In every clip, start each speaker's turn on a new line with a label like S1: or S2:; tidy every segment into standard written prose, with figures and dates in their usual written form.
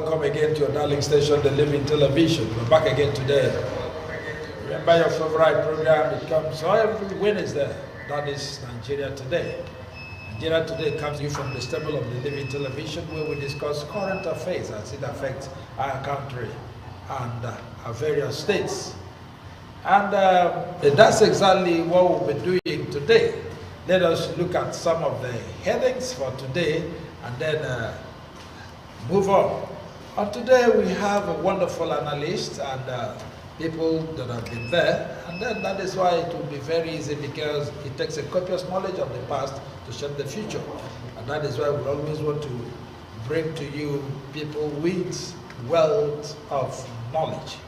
S1: welcome again to your darling station, The Living Television. We're back again today. Remember your favorite program, it comes every Wednesday. That is Nigeria Today. Nigeria Today comes to you from the stable of The Living Television, where we discuss current affairs as it affects our country and our various states. And that's exactly what we'll be doing today. Let us look at some of the headings for today and then move on. And today we have a wonderful analyst and people that have been there, and then that is why it will be very easy, because it takes a copious knowledge of the past to shape the future. And that is why we always want to bring to you people with wealth of knowledge.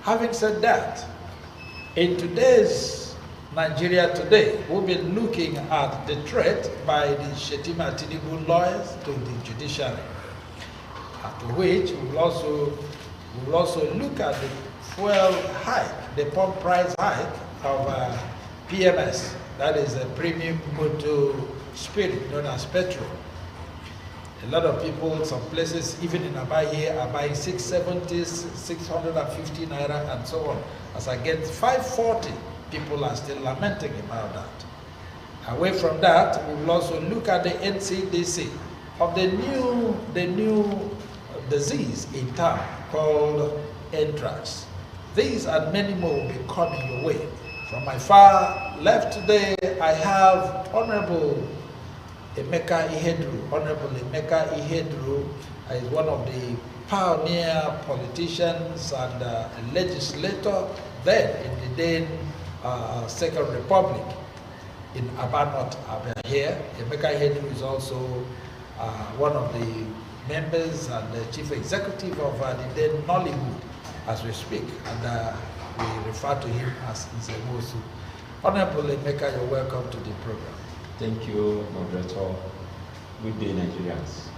S1: Having said that, in today's Nigeria Today, we'll be looking at the threat by the Shettima Tinubu lawyers to the judiciary. After which we will also look at the fuel hike, the pump price hike of PMS, that is a premium motor spirit known as petrol. A lot of people, some places, even in Abai here, are buying 670, 650 naira and so on. As against 540, people are still lamenting about that. Away from that, we will also look at the NCDC of the new disease in town called anthrax. These and many more will be coming your way. From my far left today, I have Honorable Emeka Ihedru. Honorable Emeka Ihedru is one of the pioneer politicians and legislator then in the then Second Republic in Abanot, here. Emeka Ihedru is also one of the members and the chief executive of the then Nollywood as we speak, and we refer to him as Nzemosu. Honorable Emeka, you're welcome to the program.
S2: Thank you, moderator. Good day, Nigerians.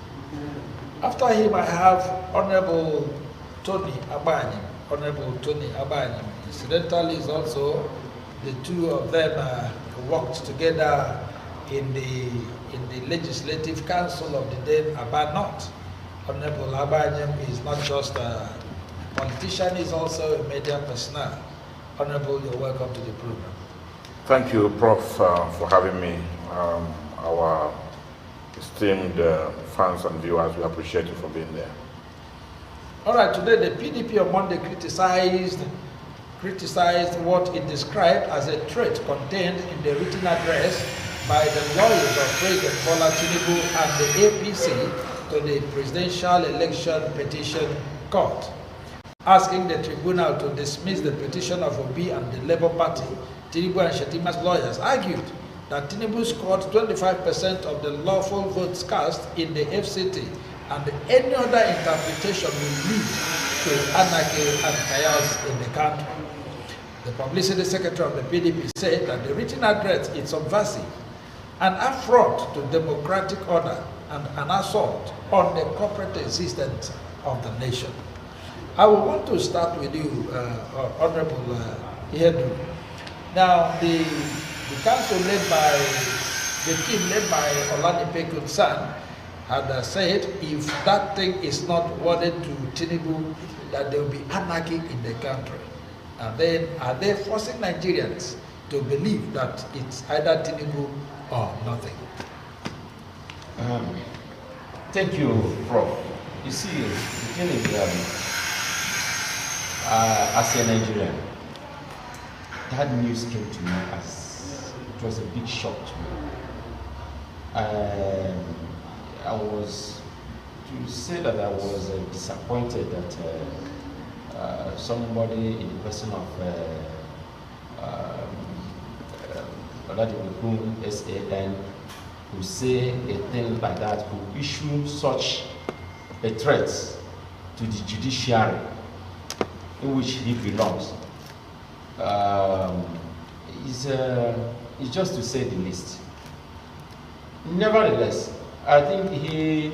S1: After him, I have Honorable Tony Abanyim. Honorable Tony Abanyim. Incidentally, is also the two of them worked together in the Legislative Council of the then Abanot. Honorable Abanyim is not just a politician, he's also a media personnel. Honorable, you're welcome to the program.
S3: Thank you, Prof, for having me. Our esteemed fans and viewers, we appreciate you for being there.
S1: All right, today the PDP on Monday criticized what it described as a threat contained in the written address by the lawyers of President Bola Tinubu and the APC to the Presidential Election Petition Court, asking the tribunal to dismiss the petition of Obi and the Labour Party. Tinubu and Shettima's lawyers argued that Tinubu scored 25% of the lawful votes cast in the FCT, and any other interpretation will lead to anarchy and chaos in the country. The publicity secretary of the PDP said that the written address is subversive, an affront to democratic order, and an assault on the corporate existence of the nation. I would want to start with you, Honorable Ihedru. Now, the council led by, the team led by Olanipe Kunsan had said if that thing is not worded to Tinubu, that there will be anarchy in the country. And then are they forcing Nigerians to believe that it's either Tinubu or nothing?
S2: Thank you, Prof. You see, the thing is, as a Nigerian, that news came to me as it was a big shock to me. I was, to say that I was disappointed that somebody in the person of Oladipo SAN who say a thing like that, who issue such a threat to the judiciary in which he belongs. It's just to say the least. Nevertheless, I think he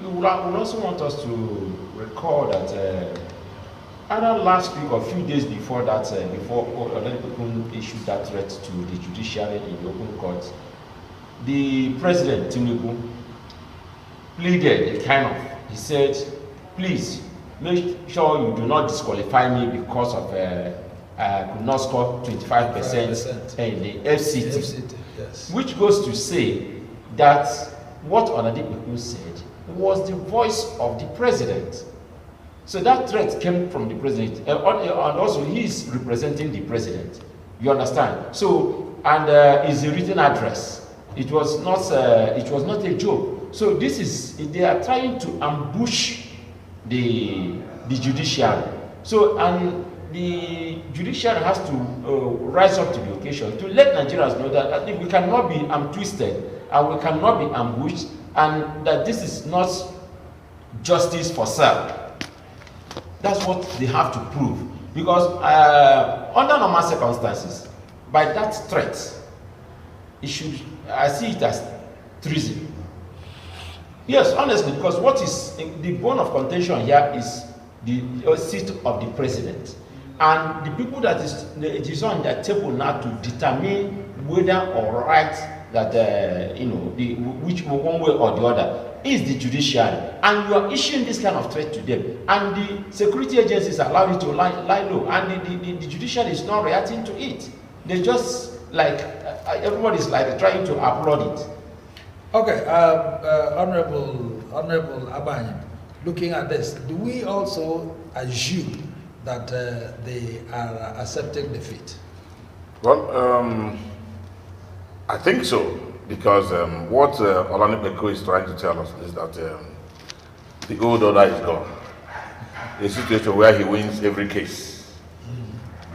S2: would also want us to recall that either last week or a few days before that, before Oladipo issued that threat to the judiciary in the open court, the President Tinubu pleaded he said, please make sure you do not disqualify me because of I could not score 25% in the FCT.
S1: Yes.
S2: Which goes to say that what Oladipo said was the voice of the president. So that threat came from the president, and also he is representing the president. You understand? So, and it's a written address. It was not a joke. So this is, they are trying to ambush the judiciary. So, and the judiciary has to rise up to the occasion to let Nigerians know that we cannot be twisted and we cannot be ambushed, and that this is not justice for self. That's what they have to prove. Because under normal circumstances, by that threat, I see it as treason. Yes, honestly, because what is the bone of contention here is the seat of the president. And the people that it is on their table now to determine whether or right that, which one way or the other, is the judiciary. And you are issuing this kind of threat to them. And the security agencies allow it to lie low. And the judiciary is not reacting to it. They just, like, everybody's like trying to applaud it.
S1: Okay, Honorable Abanyim, looking at this, do we also assume that they are accepting defeat?
S3: Well, I think so, because what Oladipo is trying to tell us is that the old order is gone. A situation where he wins every case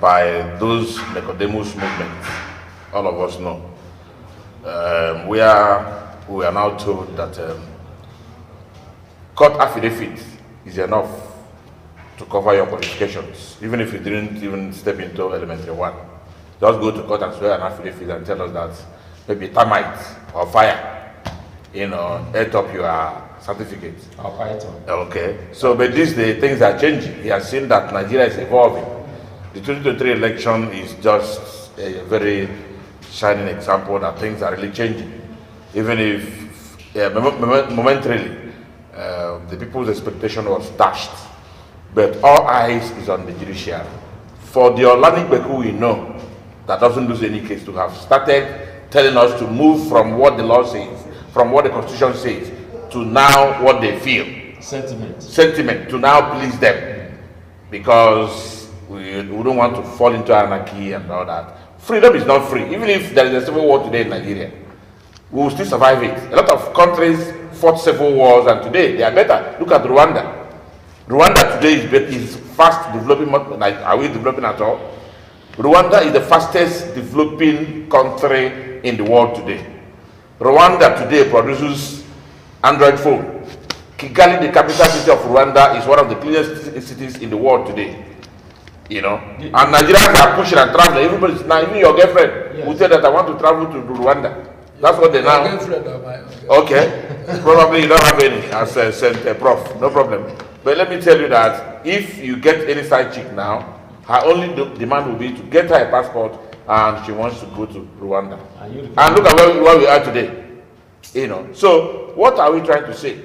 S3: by those Nicodemus movements, all of us know. We are now told that court affidavit is enough to cover your qualifications, even if you didn't even step into elementary one. Just go to court and swear an affidavit and tell us that maybe termite or fire, ate up your certificate.
S2: Or python.
S3: Okay. So, but these days things are changing. He has seen that Nigeria is evolving. The 2023 election is just a very shining example that things are really changing. Even if momentarily the people's expectation was dashed, but all eyes is on the judiciary. For the Oladipo we know that doesn't lose any case to have started telling us to move from what the law says, from what the constitution says, to now what they feel. Sentiment to now please them, because we don't want to fall into anarchy and all that. Freedom is not free. Even if there is a civil war today in Nigeria, we will still survive it. A lot of countries fought civil wars, and today they are better. Look at Rwanda. Rwanda today is fast developing. Like, are we developing at all? Rwanda is the fastest developing country in the world today. Rwanda today produces Android phone. Kigali, the capital city of Rwanda, is one of the cleanest cities in the world today. And Nigerians are pushing and traveling. Everybody's now, even your girlfriend will tell that I want to travel to Rwanda. That's what they now.
S1: Girlfriend of mine.
S3: Okay. Probably you don't have any as sent prof. No problem. But let me tell you that if you get any side chick now, her only demand will be to get her a passport, and she wants to go to Rwanda. And look at where we are today. So what are we trying to say?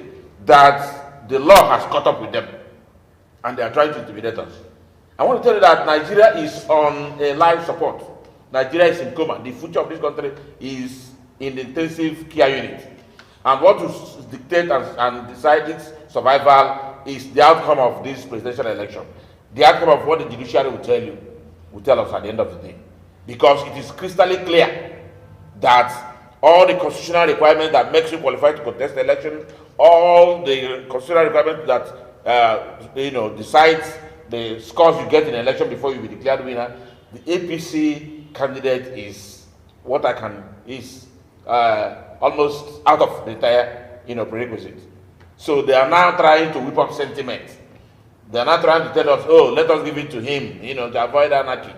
S3: That the law has caught up with them, and they are trying to intimidate us. I want to tell you that Nigeria is on a life support. Nigeria is in coma. The future of this country is in the intensive care unit. And what will dictate and decide its survival is the outcome of this presidential election. The outcome of what the judiciary will tell us at the end of the day. Because it is crystal clear that all the constitutional requirements that makes you qualified to contest the election, all the constitutional requirements that decides the scores you get in an election before you be declared winner, the APC candidate is almost out of the entire prerequisite. So they are now trying to whip up sentiment. They are not trying to tell us, oh, let us give it to him, to avoid anarchy.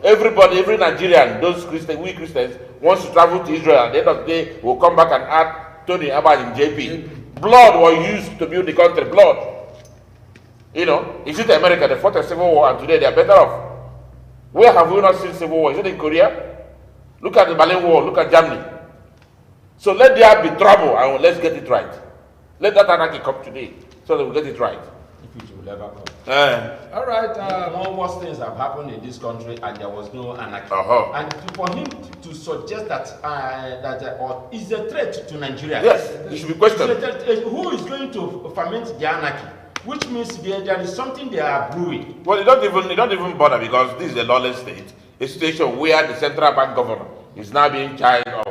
S3: Everybody, every Nigerian, those Christians, we Christians, wants to travel to Israel. At the end of the day, we'll come back and add Tony Abba in JP. Blood was used to build the country, blood. Is it America? They fought a civil war, and today they are better off. Where have we not seen civil war? Is it in Korea? Look at the Berlin Wall, look at Germany. So let there be trouble, and let's get it right. Let that anarchy come today. so that we get it right.
S2: If it will ever come.
S1: All right.
S2: One worse things have happened in this country, and there was no anarchy. And for him to suggest that is a threat to Nigeria.
S3: Yes, it should be questioned.
S2: Who is going to ferment the anarchy? Which means there is something they are brewing.
S3: Well, you don't even bother, because this is a lawless state, a situation where the central bank governor is now being charged of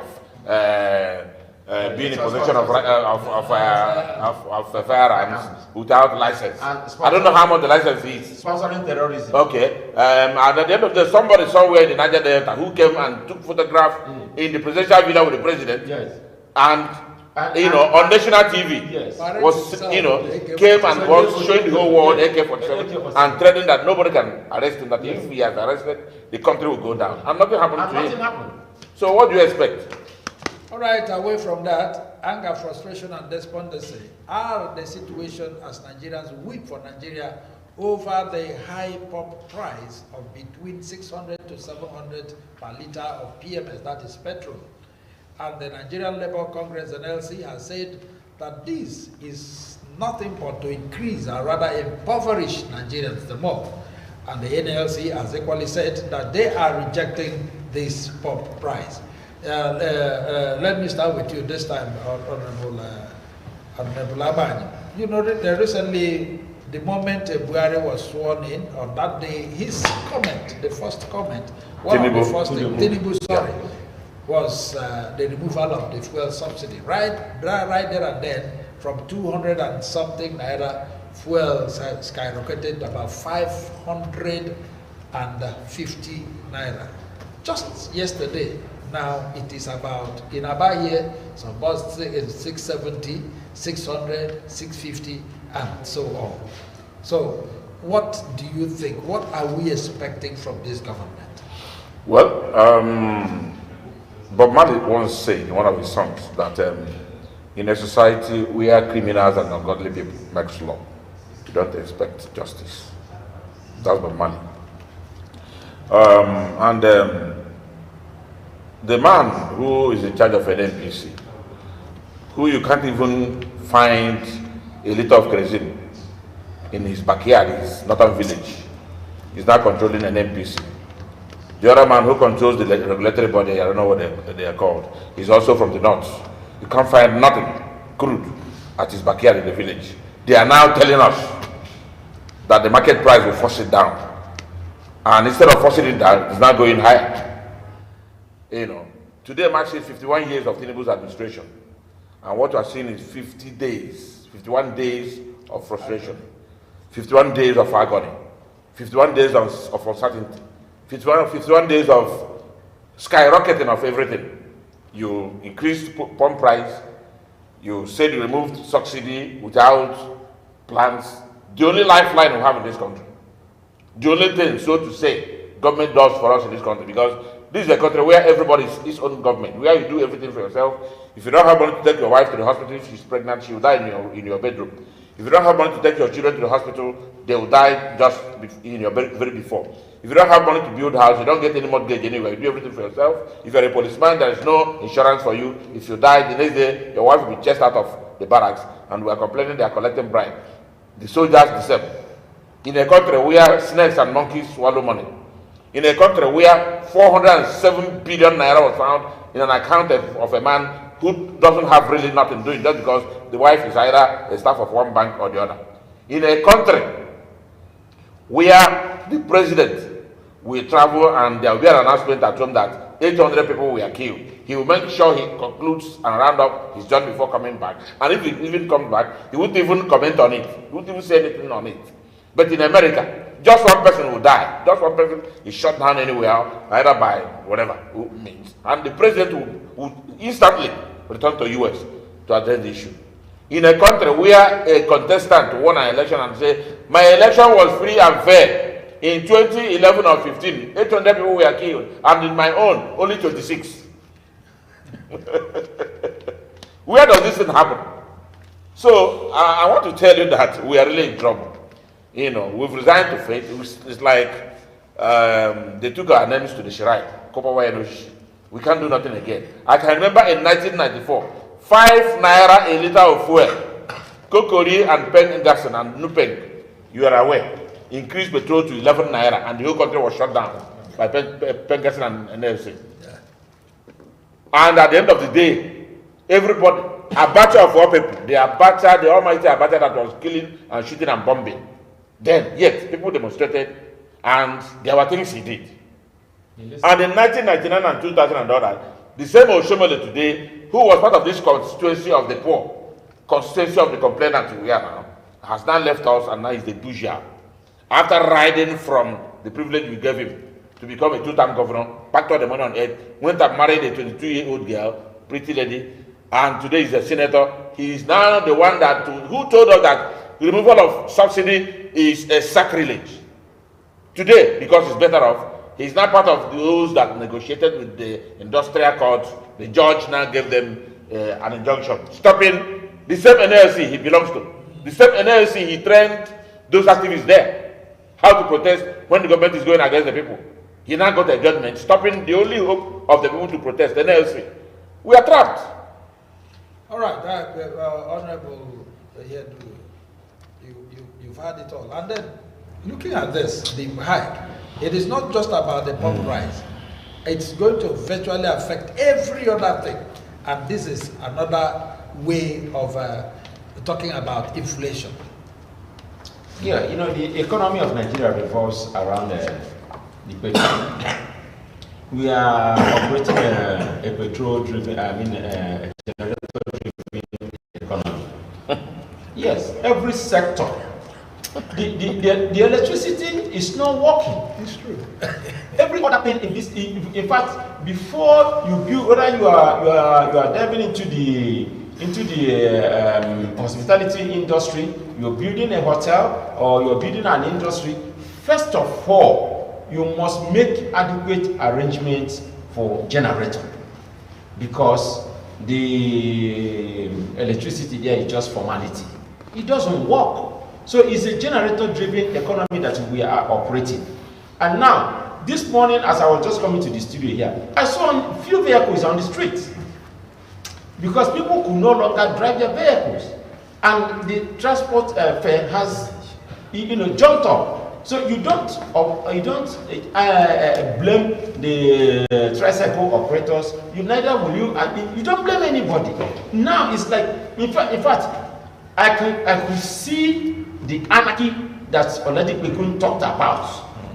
S3: being in possession of firearms without license. I don't know how much the license is.
S2: Sponsoring terrorism.
S3: Okay. And at the end of the day, somebody somewhere in the Niger Delta who came and took photograph in the presidential villa with the president.
S2: Yes.
S3: And on national TV,
S2: yes,
S3: was came and was showing the whole world AK-47 and threatening that nobody can arrest him. That if he has arrested, the country will go down. And nothing happened to him. So what do you expect?
S1: All right, away from that, anger, frustration, and despondency are the situation as Nigerians weep for Nigeria over the high pump price of between 600 to 700 per litre of PMS, that is petrol. And the Nigerian Labour Congress, NLC, has said that this is nothing but to increase or rather impoverish Nigerians the more. And the NLC has equally said that they are rejecting this pump price. Let me start with you this time, Honorable Abani. You know, recently, the moment Buhari was sworn in, on that day, his comment, the first comment, Tinubu, was the removal of the fuel subsidy. Right there and then, from 200 and something naira, fuel skyrocketed about 550 naira. Just yesterday, now it is about, in Aba here, so about 670, 600, 650, and so on. So what do you think? What are we expecting from this government?
S3: Well, Bob Marley once said in one of his songs that in a society where criminals and ungodly people make law, you don't expect justice. That's Bob Marley. The man who is in charge of an NPC, who you can't even find a liter of kerosene in his backyard, his northern village, is now controlling an NPC. The other man who controls the regulatory body, I don't know what they are called, is also from the north. You can't find nothing crude at his backyard in the village. They are now telling us that the market price will force it down. And instead of forcing it down, it's now going higher. Today marks 51 years of Tinubu's administration. And what we are seeing is 51 days of frustration, 51 days of agony, 51 days of uncertainty, 51 days of skyrocketing of everything. You increased pump price, you said you removed subsidy without plans. The only lifeline we have in this country, the only thing, so to say, government does for us in this country, because this is a country where everybody is its own government, where you do everything for yourself. If you don't have money to take your wife to the hospital, if she's pregnant, she will die in your bedroom. If you don't have money to take your children to the hospital, they will die just in your very before. If you don't have money to build a house, you don't get any mortgage anywhere. You do everything for yourself. If you're a policeman, there is no insurance for you. If you die, the next day, your wife will be chased out of the barracks, and we are complaining they are collecting bribe. The soldiers the same. In a country where snakes and monkeys swallow money. In a country where 407 billion naira was found in an account of a man who doesn't have really nothing doing, just because the wife is either a staff of one bank or the other. In a country where the president will travel and there will be an announcement at home that 800 people were killed, he will make sure he concludes and round up his job before coming back. And if he even comes back, he wouldn't even comment on it. He wouldn't even say anything on it. But in America, just one person will die. Just one person is shot down anywhere, either by whatever means. And the president will instantly return to US to address the issue. In a country where a contestant won an election and say, my election was free and fair. In 2011 or 15, 800 people were killed. And in my own, only 26. Where does this thing happen? So I want to tell you that we are really in trouble. We've resigned to fate. It's like they took our names to the shrine. We can't do nothing again. I can remember in 1994, 5 naira a liter of fuel Kokori and Pengasson and Nupeng, you are aware, increased petrol to 11 naira and the whole country was shut down by Pengasson and NLC. Yeah. And at the end of the day, everybody, Abacha of all people, the Abacha, the almighty Abacha that was killing and shooting and bombing, then, yet, people demonstrated and there were things he did. And in 1999 and 2000 and all that, the same Oshomole today, who was part of this constituency of the poor, constituency of the complainant we are now, has now left us and now is the bourgeois. After riding from the privilege we gave him to become a two-term governor, packed all the money on earth, went and married a 22-year-old girl, pretty lady, and today he's a senator. He is now the one that who told us that the removal of subsidy is a sacrilege. Today, because it's better off, he's now part of those that negotiated with the industrial court. The judge now gave them an injunction stopping the same NLC he belongs to. The same NLC he trained those activists there how to protest when the government is going against the people. He now got a judgment stopping the only hope of the people to protest, the NLC. We are trapped.
S1: All right, Honorable Yedu, you've had it all. And then, looking at this, the hike, it is not just about the pump price. It's going to virtually affect every other thing. And this is another way of talking about inflation.
S2: Yeah, you know, the economy of Nigeria revolves around the petrol. We are operating a petrol-driven, a generator-driven economy. Yes, every sector. The electricity is not working. It's true. Every other thing in this, in fact, before you build, whether you are diving into the hospitality industry, you're building a hotel or you're building an industry. First of all, you must make adequate arrangements for generator, because the electricity there is just formality. It doesn't work. So it's a generator-driven economy that we are operating. And now, this morning, as I was just coming to the studio here, I saw a few vehicles on the streets because people could no longer drive their vehicles, and the transport fare has, jumped up. So you don't blame the tricycle operators. You neither will you, and you don't blame anybody. Now it's like, in fact, I could see the anarchy that already Bekun talked about.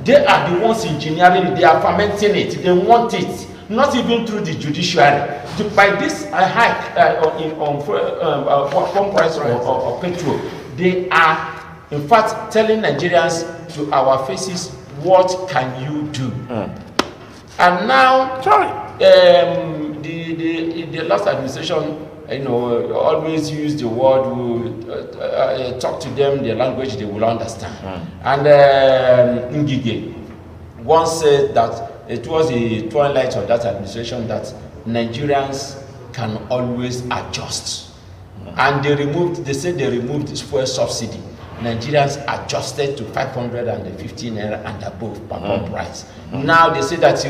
S2: They are the ones engineering it. They are fermenting it. They want it, not even through the judiciary. By this hike on pump price of petrol, they are, in fact, telling Nigerians to our faces, what can you do? And now, the last administration, always use the word, talk to them, their language they will understand. And Ngige once said that it was the twilight of that administration that Nigerians can always adjust. And they said they removed the fuel subsidy. Nigerians adjusted to 550 naira and above per pump price. Now they say that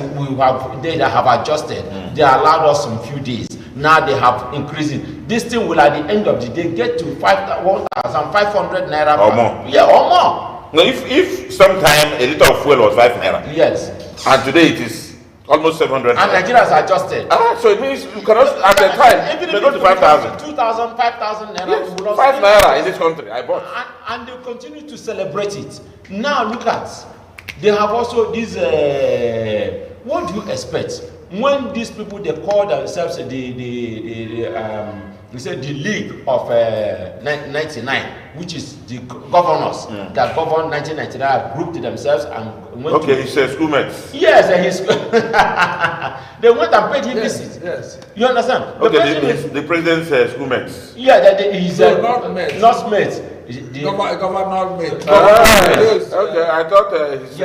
S2: they have adjusted. They allowed us some few days. Now they have increased it. This thing will, at the end of the day, get to 1,500 naira
S3: or more.
S2: Yeah, or more.
S3: No, if sometime a liter of fuel was 5 naira.
S2: Yes.
S3: And today it is almost 700.
S2: And Nigeria has adjusted.
S3: So it means you cannot, at the time, they go to 5,000.
S2: 2,000, 5,000 naira.
S3: Yes, 5 naira in this country, I bought.
S2: And they continue to celebrate it. Now look at, they have also this, what do you expect? When these people, they call themselves the League of 99, which is the governors that governed 1999, grouped themselves and went
S3: he says schoolmates.
S2: Yes, they went and paid him visit.
S1: Yes.
S2: You understand?
S3: The president's schoolmates.
S2: Yeah, he's
S1: not mates.
S2: Not mates.
S1: Governor mate.
S3: Okay, I thought he's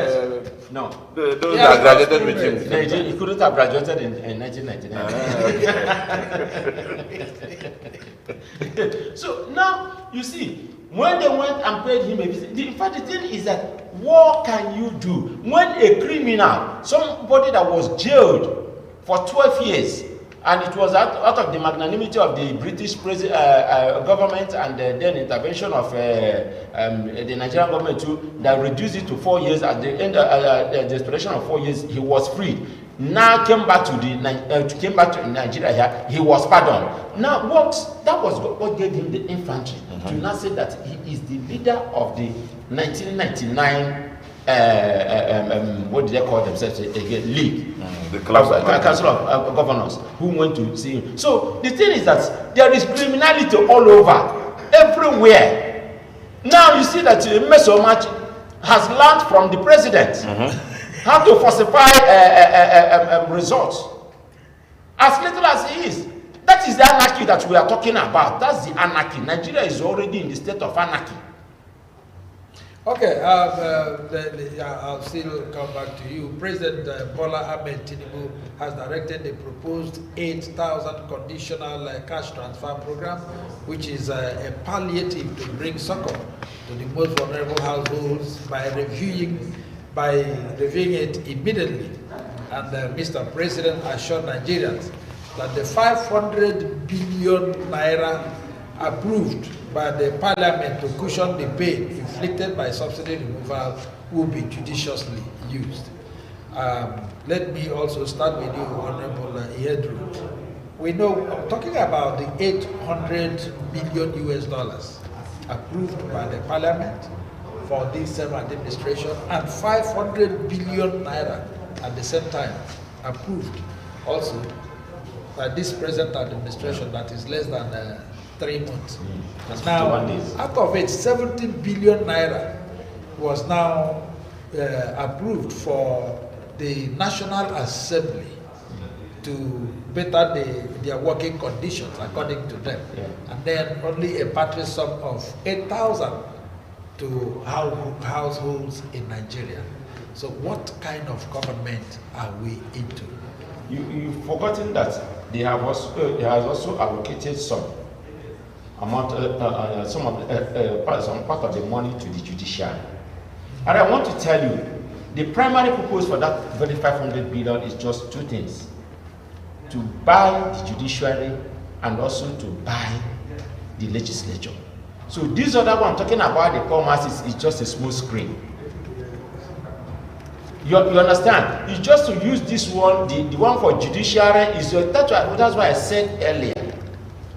S2: no.
S3: Those that graduated with him.
S2: He couldn't have graduated in 1999. So now you see, when they went and paid him a visit, in fact, the thing is that what can you do when a criminal, somebody that was jailed for 12 years, And it was out of the magnanimity of the British government and then intervention of the Nigerian government too, that reduced it to 4 years. At the end, the expiration of 4 years, he was freed. Now came back to Nigeria here. He was pardoned. Now that was what gave him the infantry to now say that he is the leader of the 1999. What did they call themselves again? League.
S3: The
S2: Council of Governors who went to see him. So the thing is that there is criminality all over, everywhere. Now you see that Mesomachi has learned from the president how to falsify results. As little as he is. That is the anarchy that we are talking about. That's the anarchy. Nigeria is already in the state of anarchy.
S1: Okay, I'll still come back to you. President Bola Ahmed Tinubu has directed the proposed 8,000 conditional cash transfer program, which is a palliative to bring succor to the most vulnerable households by reviewing it immediately. And Mr. President assured Nigerians that the 500 billion naira approved by the parliament to cushion the pain inflicted by subsidy removal will be judiciously used. Let me also start with you, Honorable Ihedru. We know, talking about the 800 billion US dollars approved by the parliament for this same administration and 500 billion naira at the same time approved also by this present administration that is less than 3 months. Now, out of it, 17 billion naira was now approved for the National Assembly to better their working conditions according to them. And then only a paltry sum of 8,000 to households in Nigeria. So what kind of government are we into?
S2: You've forgotten that they have also allocated some amount, some part of the money to the judiciary. And I want to tell you, the primary purpose for that very 500 billion is just two things: to buy the judiciary and also to buy the legislature. So this other one talking about the poor masses is just a small screen. You understand? It's just to use this one, the one for judiciary is that's why I said earlier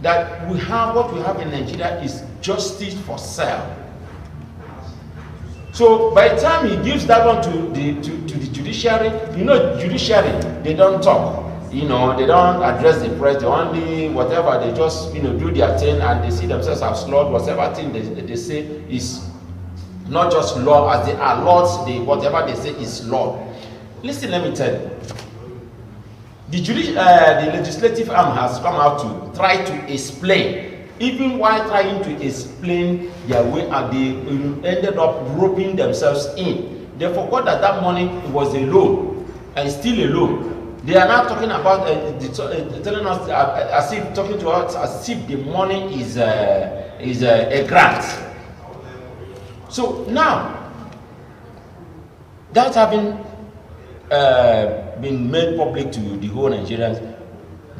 S2: that what we have in Nigeria is justice for sale. So by the time he gives that one to the judiciary, judiciary, they don't talk. They don't address the press. They only whatever, they just do their thing, and they see themselves as Lord. Whatever thing they say is not just law, as they are lords. Whatever they say is law. Listen, let me tell you. The legislative arm has come out to try to explain. Even while trying to explain their way, and they ended up roping themselves in. They forgot that money was a loan, and still a loan. They are now talking about telling us as if talking to us as if the money is a grant. So now that having been made public to the whole Nigerians,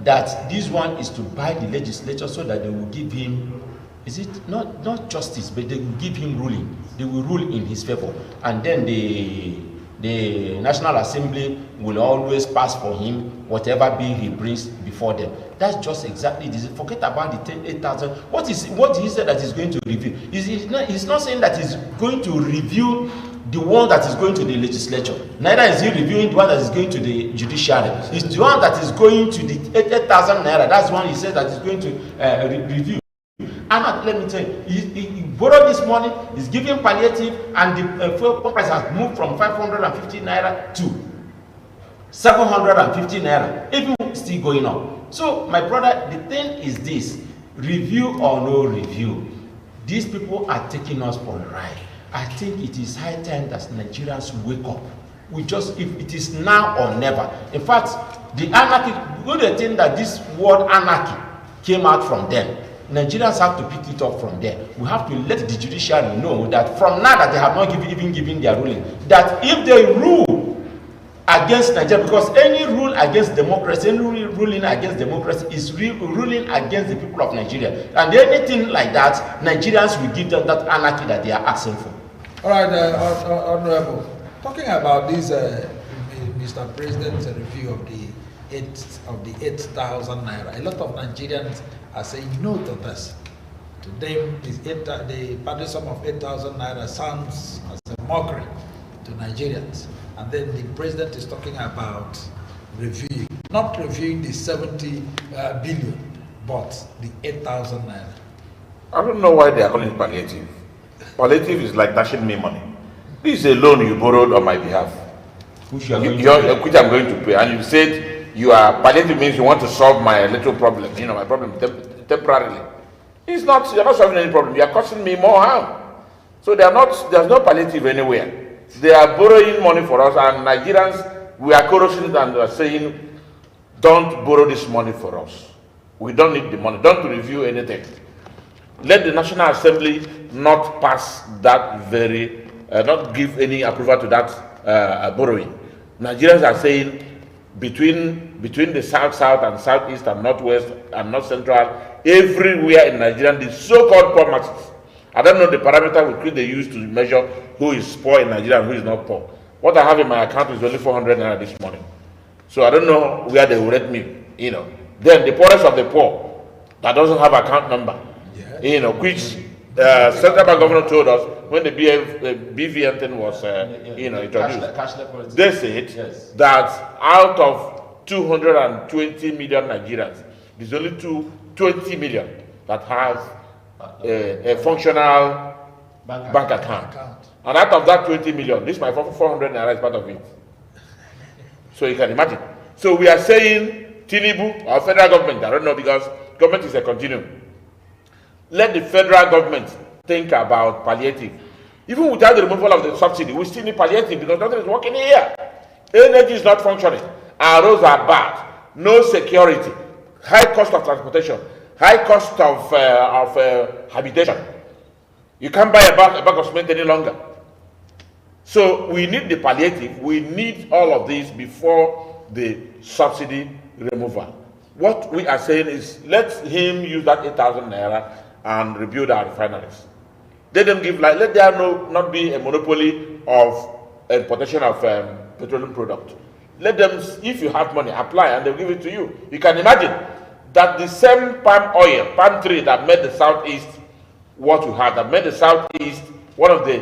S2: that this one is to buy the legislature so that they will give him, is it not justice, but they will give him ruling. They will rule in his favor, and then the National Assembly will always pass for him whatever bill he brings before them. That's just exactly this. Forget about the 8,000. What he said that he's going to review? He's not saying that he's going to review the one that is going to the legislature. Neither is he reviewing the one that is going to the judiciary. It's the one that is going to the 8,000 naira. That's one he says that he's going to review. And let me tell you, he borrowed this money, he's giving palliative, and the fuel price has moved from 550 naira to 750 naira, even still going on. So, my brother, the thing is this: review or no review, these people are taking us for a ride. I think it is high time that Nigerians wake up. If it is now or never. In fact, the anarchy, the thing that this word anarchy came out from them. Nigerians have to pick it up from there. We have to let the judiciary know that from now that they have not even given their ruling, that if they rule against Nigeria, because any rule against democracy, any ruling against democracy is ruling against the people of Nigeria. And anything like that, Nigerians will give them that anarchy that they are asking for.
S1: All right, Honorable, talking about this, Mr. President's review of the 8,000 naira, a lot of Nigerians are saying no to this. To them, the party sum of 8,000 naira sounds as a mockery to Nigerians. And then the president is talking about reviewing, not reviewing the 70 billion, but the 8,000 naira.
S3: I don't know why they are calling it palliative. Palliative is like dashing me money. This is a loan you borrowed on my behalf, which I'm going to pay. And you said you are palliative means you want to solve my little problem, my problem temporarily. It's not, you're not solving any problem. You are causing me more harm. So there's no palliative anywhere. They are borrowing money for us, and Nigerians, we are corrupting and are saying, don't borrow this money for us. We don't need the money. Don't review anything. Let the National Assembly not pass that not give any approval to that borrowing. Nigerians are saying between the south and southeast and northwest and north central, everywhere in Nigeria, the so-called poor masses. I don't know the parameter which they use to measure who is poor in Nigeria and who is not poor. What I have in my account is only 400 naira this morning. So I don't know where they will rate me, Then the poorest of the poor that doesn't have account number, which Central Bank governor told us when the BVN thing was, introduced. They said that out of 220 million Nigerians, there's only 20 million that have a functional bank account. And out of that 20 million, this my 400 naira is part of it. So you can imagine. So we are saying Tinubu, our federal government, I don't know, because government is a continuum. Let the federal government think about palliative. Even without the removal of the subsidy, we still need palliative because nothing is working here. Energy is not functioning. Our roads are bad. No security. High cost of transportation. High cost of habitation. You can't buy a bag of cement any longer. So we need the palliative. We need all of this before the subsidy removal. What we are saying is let him use that 8,000 naira and rebuild our refineries. Let them let there not be a monopoly of importation of petroleum product. Let them, if you have money, apply and they'll give it to you. You can imagine that the same palm tree that made the southeast what we have, that made the southeast one of the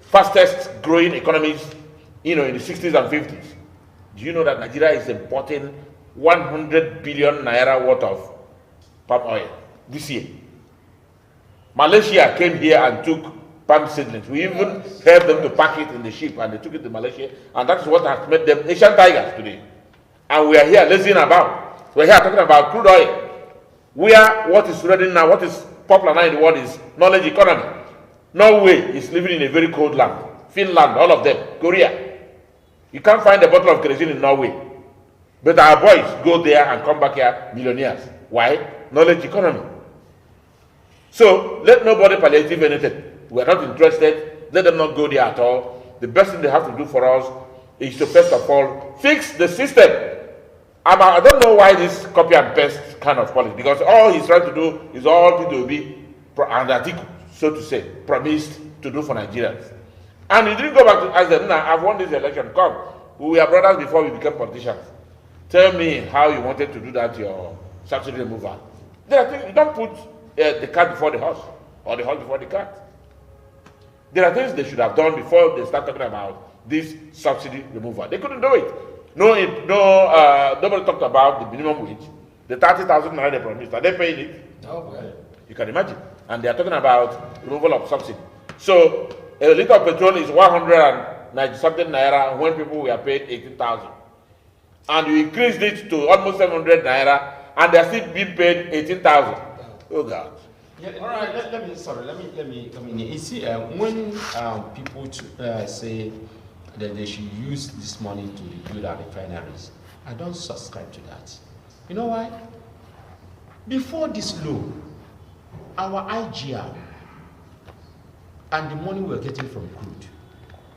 S3: fastest growing economies, in the 60s and 50s. Do you know that Nigeria is importing 100 billion naira worth of palm oil this year? Malaysia came here and took palm seedlings. We even helped them to pack it in the ship and they took it to Malaysia, and that is what has made them Asian tigers today. And we are here lazying about. We're here talking about crude oil. Where what is ready now, what is popular now in the world is knowledge economy. Norway is living in a very cold land. Finland, all of them. Korea. You can't find a bottle of kerosene in Norway. But our boys go there and come back here millionaires. Why? Knowledge economy. So let nobody palliative anything. We are not interested. Let them not go there at all. The best thing they have to do for us is to first of all fix the system. I don't know why this copy and paste kind of policy, because all he's trying to do is all to be an article, so to say, promised to do for Nigerians. And he didn't go back to ask them, I've won this election, come. We were brothers before we became politicians. Tell me how you wanted to do that, your subsidy removal. There are things, you don't put the cart before the horse, or the horse before the cart. There are things they should have done before they start talking about this subsidy removal. They couldn't do it. Nobody talked about the minimum wage, the 30,000 naira they promised. Are they paying it?
S1: Okay.
S3: You can imagine. And they are talking about removal of subsidy. So a liter of petrol is 190 something naira when people were paid 18,000. And you increased it to almost 700 naira, and they are still being paid 18,000. Oh God.
S2: Yeah, all right. Let me come in here. You see, when people say that they should use this money to rebuild our refineries, I don't subscribe to that. You know why? Before this law, our IGR and the money we're getting from crude,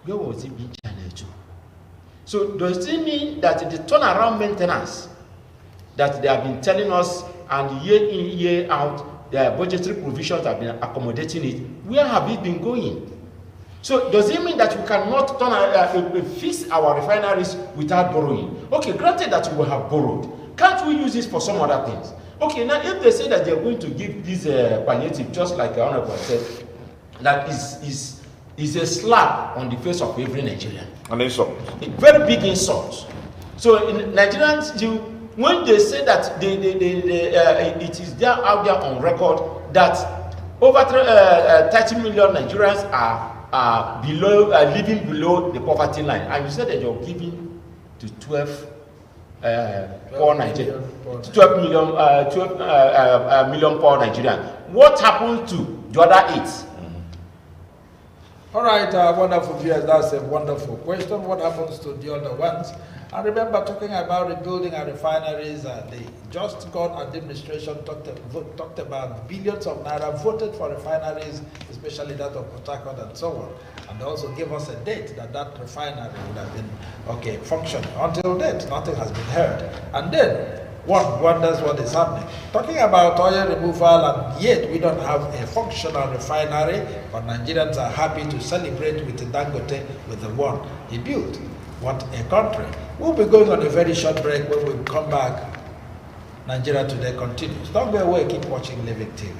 S2: where was it being channeled to? So does it mean that the turnaround maintenance that they have been telling us and year in, year out, their budgetary provisions have been accommodating it, where have it been going? So does it mean that we cannot fix our refineries without borrowing? Okay, granted that we will have borrowed. Can't we use this for some other things? Okay, now if they say that they're going to give this palliative, just like the Honorable said, that is a slap on the face of every Nigerian.
S3: An insult.
S2: A very big insult. So in Nigerians, when they say that it is there out there on record that over 30 million Nigerians are living below the poverty line, and you said that you're giving to 12 poor Nigerians, 12 million poor Nigerians. What happened to the other 8?
S1: All right, wonderful viewers, that's a wonderful question. What happens to the other ones? I remember talking about rebuilding our refineries. The Just God administration talked about billions of naira, voted for refineries, especially that of Port Harcourt and so on. And they also gave us a date that refinery would have been functioning. Until date, nothing has been heard. And then one wonders what is happening. Talking about oil removal, and yet we don't have a functional refinery, but Nigerians are happy to celebrate with Dangote with the one he built. What a country. We'll be going on a very short break. When we come back, Nigeria Today continues. Don't go away, keep watching Living TV.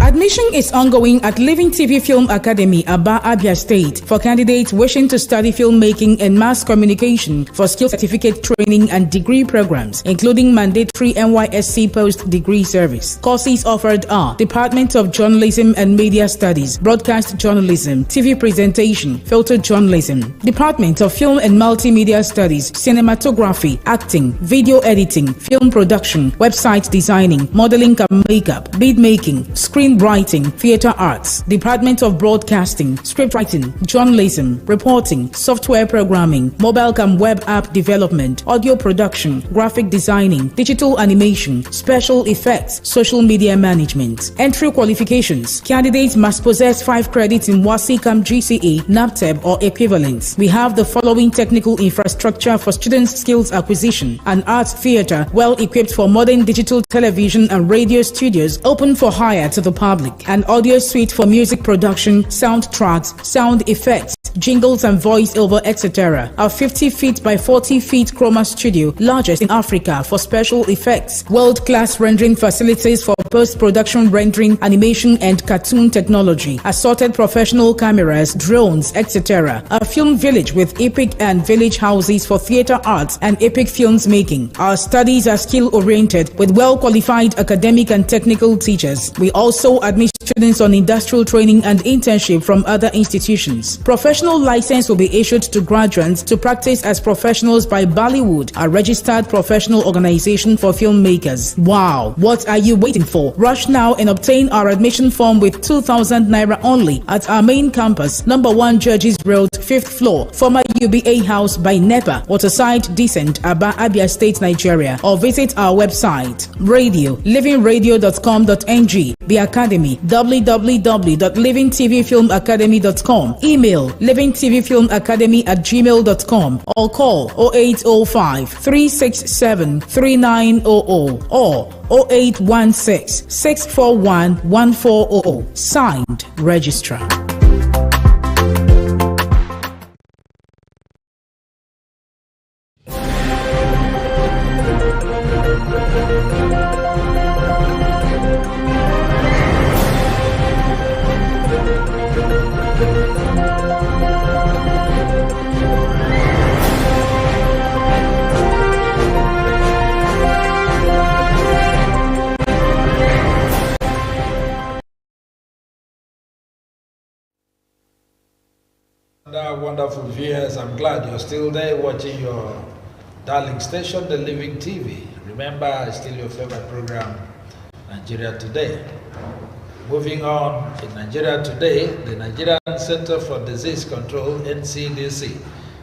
S4: Admission is ongoing at Living TV Film Academy, Aba, Abia State, for candidates wishing to study filmmaking and mass communication for skill certificate training and degree programs, including mandatory NYSC post-degree service. Courses offered are Department of Journalism and Media Studies, Broadcast Journalism, TV Presentation, Filter Journalism, Department of Film and Multimedia Studies, Cinematography, Acting, Video Editing, Film Production, Website Designing, Modeling and Makeup, Bead Making, Screen Writing, Theatre Arts, Department of Broadcasting, Scriptwriting, Journalism, Reporting, Software Programming, Mobile and Web App Development, Audio Production, Graphic Designing, Digital Animation, Special Effects, Social Media Management. Entry qualifications. Candidates must possess 5 credits in WASICAM GCE, NAPTEB or equivalents. We have the following technical infrastructure for students' skills acquisition: an arts theatre well equipped for modern digital television and radio studios open for hire to the public, an audio suite for music production, soundtracks, sound effects, jingles and voice-over, etc. A 50 feet by 40 feet chroma studio, largest in Africa for special effects. World-class rendering facilities for post-production rendering, animation and cartoon technology. Assorted professional cameras, drones, etc. A film village with epic and village houses for theatre arts and epic films making. Our studies are skill-oriented with well-qualified academic and technical teachers. We also admit students on industrial training and internship from other institutions. Professional license will be issued to graduates to practice as professionals by Bollywood, a registered professional organization for filmmakers. Wow, what are you waiting for? Rush now and obtain our admission form with 2,000 naira only at our main campus, number 1 Judges Road, 5th floor, former UBA House by NEPA, Waterside Descent, Aba, Abia State, Nigeria, or visit our website, livingradio.com.ng, the academy, www.livingtvfilmacademy.com, email livingtvfilmacademy@gmail.com, or call 0805 367 3900 or 0816 641 1400. Signed, Registrar.
S1: Wonderful viewers, I'm glad you're still there watching your darling station, the Living TV. Remember, it's still your favorite program, Nigeria Today. Moving on, in Nigeria Today, the Nigerian Center for Disease Control, NCDC,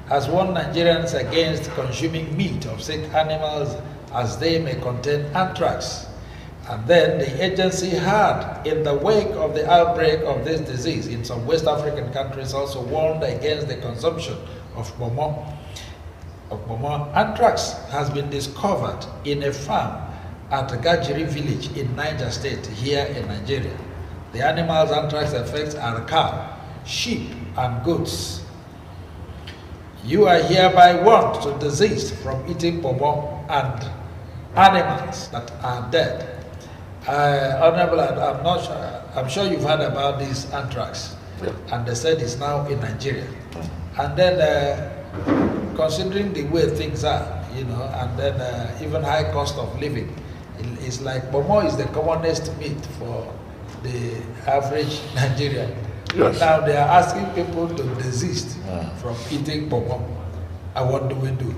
S1: has warned Nigerians against consuming meat of sick animals as they may contain anthrax. And then the agency had, in the wake of the outbreak of this disease in some West African countries, also warned against the consumption of pomo. Anthrax has been discovered in a farm at Gajiri village in Niger State, here in Nigeria. The animals anthrax affects are cow, sheep, and goats. You are hereby warned to desist from eating pomo and animals that are dead. Honorable, I'm not sure. I'm sure you've heard about this anthrax, and they said it's now in Nigeria. And then, considering the way things are, you know, and then even high cost of living, it's like pomo is the commonest meat for the average Nigerian.
S3: Yes.
S1: Now they are asking people to desist from eating pomo. And what do we do?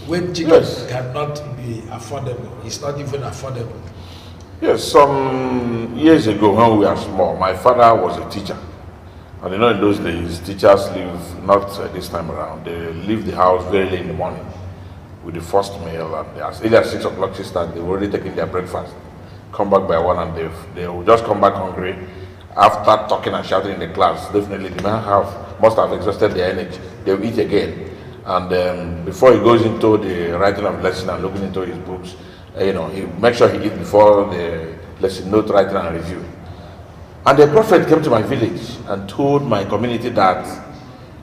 S1: When chicken cannot be affordable, it's not even affordable.
S3: Yes, some years ago when we were small, my father was a teacher. And you know, in those days, teachers leave, not this time around, they leave the house very late in the morning with the first meal. And as early as 6 o'clock, they've already taken their breakfast. Come back by 1 and they will just come back hungry. After talking and shouting in the class, definitely the man must have exhausted their energy. They will eat again. And before he goes into the writing of lesson and looking into his books, you know, he makes sure he eats before the lesson note writing and review. And the prophet came to my village and told my community that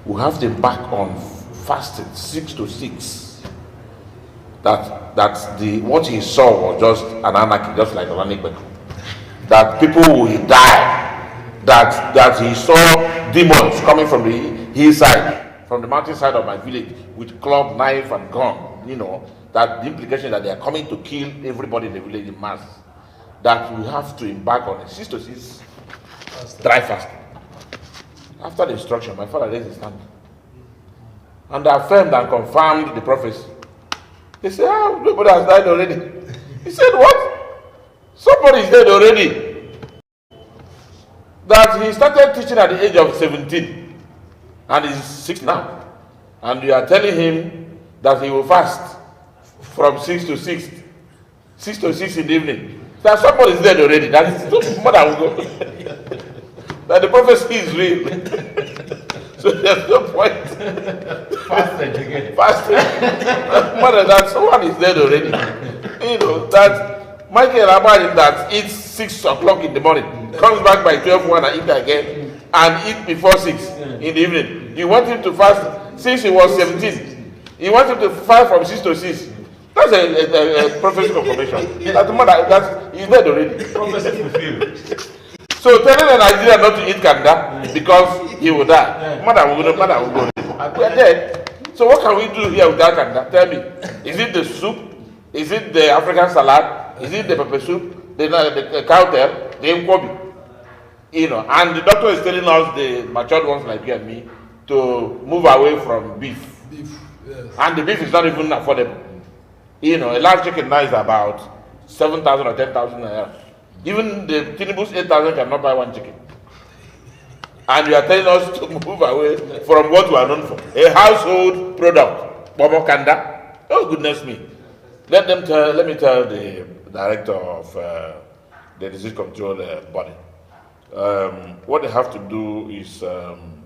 S3: we have to embark on fasting 6 to 6. That what he saw was just an anarchy, just like Olanigbek. That people will die. That he saw demons coming from the hillside, from the mountainside of my village with club, knife, and gun. You know, that the implication that they are coming to kill everybody in the village in mass. That we have to embark on a 6 to 6 dry fasting. After the instruction, my father raised his hand and affirmed and confirmed the prophecy. He said, nobody has died already. He said, what? Somebody is dead already. That he started teaching at the age of 17 and he's 6 now. And you are telling him that he will fast from 6 to 6 to 6 in the evening. That somebody is dead already. That is more than will go. That the prophecy is real. So there's no point. Fasting. More than that, someone is dead already. You know, that Michael Abadin that eats 6 o'clock in the morning, comes back by 12:01 and eat again, and eat before 6 in the evening. You want him to fast since he was 17. You want him to fast from 6 to 6. That's a prophecy confirmation. That he's dead already.
S2: Prophecy fulfilled.
S3: So telling a Nigerian not to eat kanda because he will die. Mother will go. We are dead. So what can we do here without kanda? Tell me. Is it the soup? Is it the African salad? Is it the pepper soup? The cow tail? The nkwobi? You know, and the doctor is telling us, the matured ones like you and me, to move away from beef.
S1: Yes.
S3: And the beef is not even affordable. You know, a large chicken now is about 7,000 or 10,000 naira. Even the Tinubu's 8,000 cannot buy one chicken. And you are telling us to move away from what we are known for. A household product, Bobo Kanda. Oh, goodness me. Let me tell the director of the disease control body. What they have to do is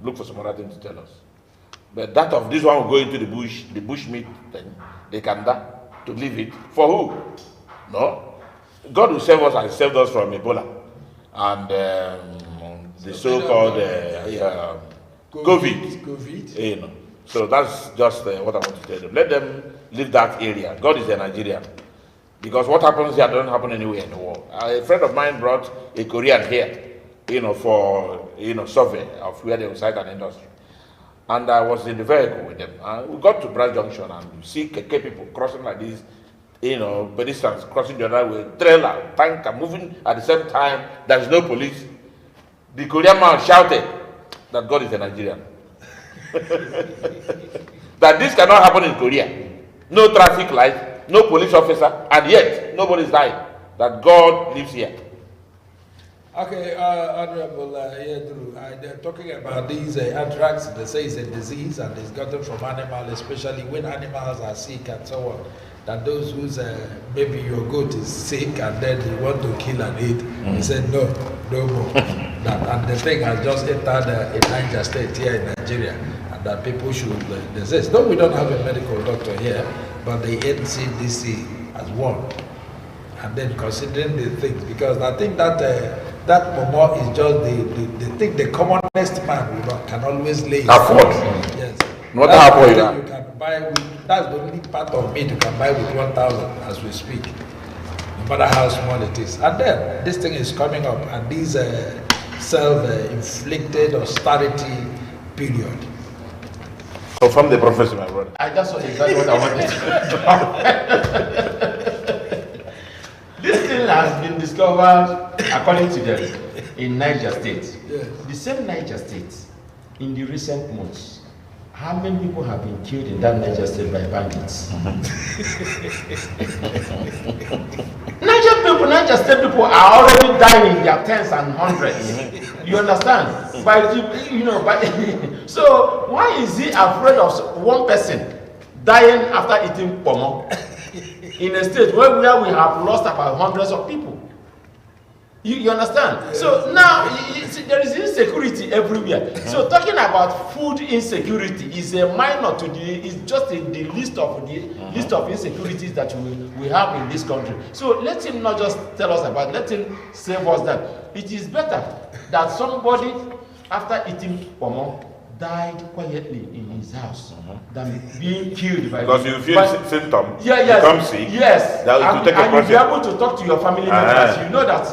S3: look for some other thing to tell us. But that of this one will go into the bush meat thing, the Kanda, to leave it. For who? No. God will save us and saved us from Ebola and the so-called COVID. You know. So that's just what I want to tell them. Let them leave that area. God is a Nigerian. Because what happens here doesn't happen anywhere in the world. A friend of mine brought a Korean here, for survey of where they will site an industry. And I was in the vehicle with them. We got to Brass Junction and you see KK people crossing like this. Pedestrians crossing the other way, trailer, tanker moving at the same time. There's no police. The Korean man shouted that God is a Nigerian. That this cannot happen in Korea. No traffic light, no police officer, and yet nobody is dying. That God lives here.
S1: Okay, Honorable Yedru, they're talking about these anthrax. They say it's a disease and it's gotten from animals, especially when animals are sick and so on. that those whose maybe your goat is sick and then they want to kill and eat. He said no more. And the thing has just entered a Niger state here in Nigeria, and that people should desist. No, we don't have a medical doctor here, but the NCDC has warned. And then considering the things, because I think that that momo is just the thing the commonest man can always lay.
S3: Afford.
S1: Yes.
S3: Not that
S1: you can buy with, that's the only part of meat you can buy with 1,000 as we speak, no matter how small it is. And then this thing is coming up, and these self-inflicted austerity period.
S3: So from the professor, my brother.
S2: That's exactly what I wanted to This thing has been discovered, according to them, in Niger State.
S1: Yes.
S2: The same Niger State, in the recent months, how many people have been killed in that Niger State by bandits? Niger State people are already dying in their tens and hundreds. You understand? So why is he afraid of one person dying after eating pomo in a state where we have lost about hundreds of people? You understand? Yes. So now there is insecurity everywhere. So talking about food insecurity is a minor to is just the list of insecurities that we have in this country. So let him not just tell us about, let him save us that. It is better that somebody after eating pomo died quietly in his house than being killed by
S3: because you feel symptoms,
S2: you
S3: become sick.
S2: Yes,
S3: that
S2: and you'll be able to talk to your family members. You know that